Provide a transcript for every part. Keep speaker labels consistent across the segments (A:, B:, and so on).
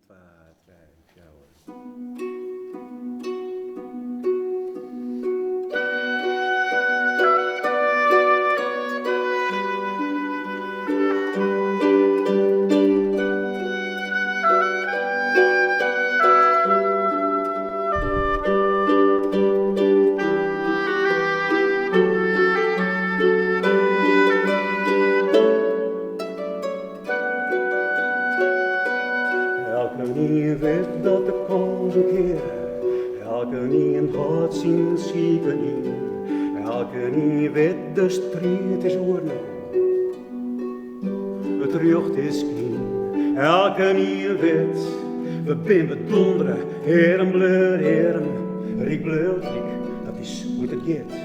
A: 2, 3, 4. Elkenien weet dat de kans een keer. Elkenien gaat zien zieken in. Elkenien weet de strijd is oorlog. Het recht is kind. Elkenien weet. We zijn bedonderen. Heren bleur, heren. Riek bleur, dat is hoe het gaat.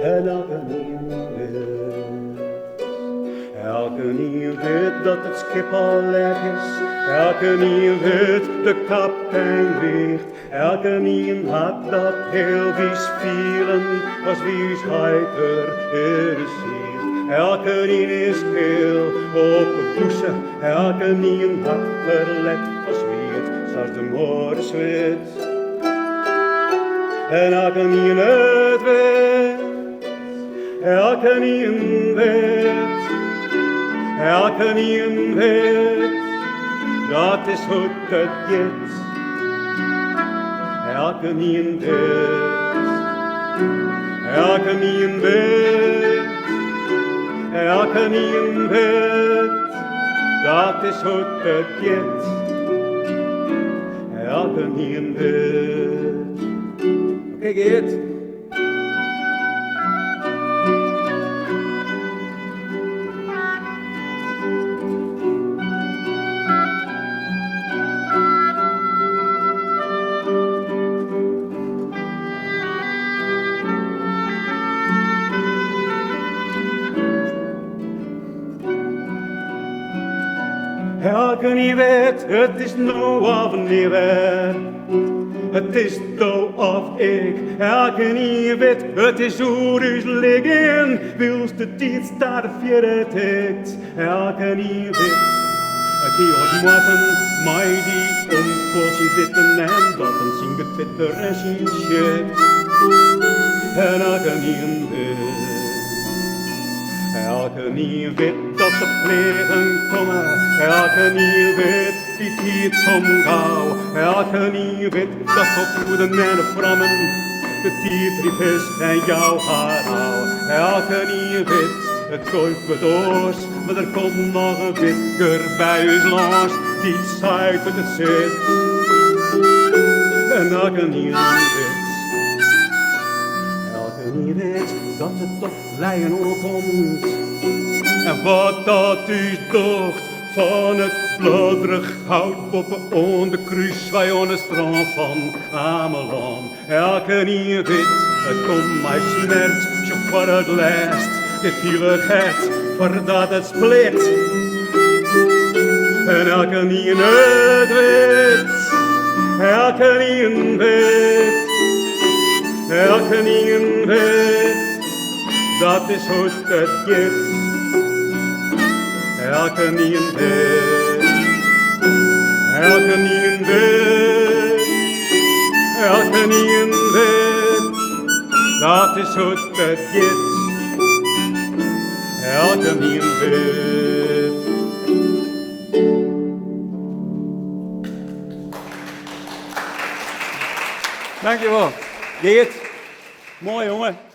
A: En elkenien weet. Elkenien weet dat het schip al leeg is. Elkenien weet de kapitein weegt. Elkenien had dat heel vies vielen als wie scheiter in de zicht. Elkenien is heel op de poesen. Elkenien had verlet als wie het zoals de morgen zweet. En elkenien het weet. Elkenien weet. Elkenien weet, dat is hoe het gaat. Elkenien weet, elkenien weet, elkenien weet, dat is hoe het gaat. Elkenien weet. Oké, Geert. Elkenien weet, het is nou of neer. Het is nou of ik. Elkenien weet, het is hoe is liggen. Wils de tijd staat vier tikt. Elkenien weet, die ontmoeten mij die omkozen zitten en dat een zien getwitter en zien shit. En elkenien weet. Elkenien weet dat de plegen komen. Elkenien weet die tijd som gauw. Elkenien weet dat op goede en vrammen de tijd riep is en jouw haar hou. Elkenien weet het komt met oors, maar er komt nog een wikker bij ons langs die zuid uit het zit. En elkenien weet. Elkenien weet dat het toch leien komt. En wat dat u docht van het bloederig houtpoppen onder kruis bij on de strand van Ameland. Elkenien weet, het komt mij smert, zo voor het laatst, dit heiligheid, voordat het split. En elkenien het weet, elkenien weet, elkenien weet. Dat is hoe het gaat. Elkenien weet. Elkenien weet. Elkenien weet. Dat is hoe het gaat. Elkenien weet. Dankjewel. Geert. Mooi jongen.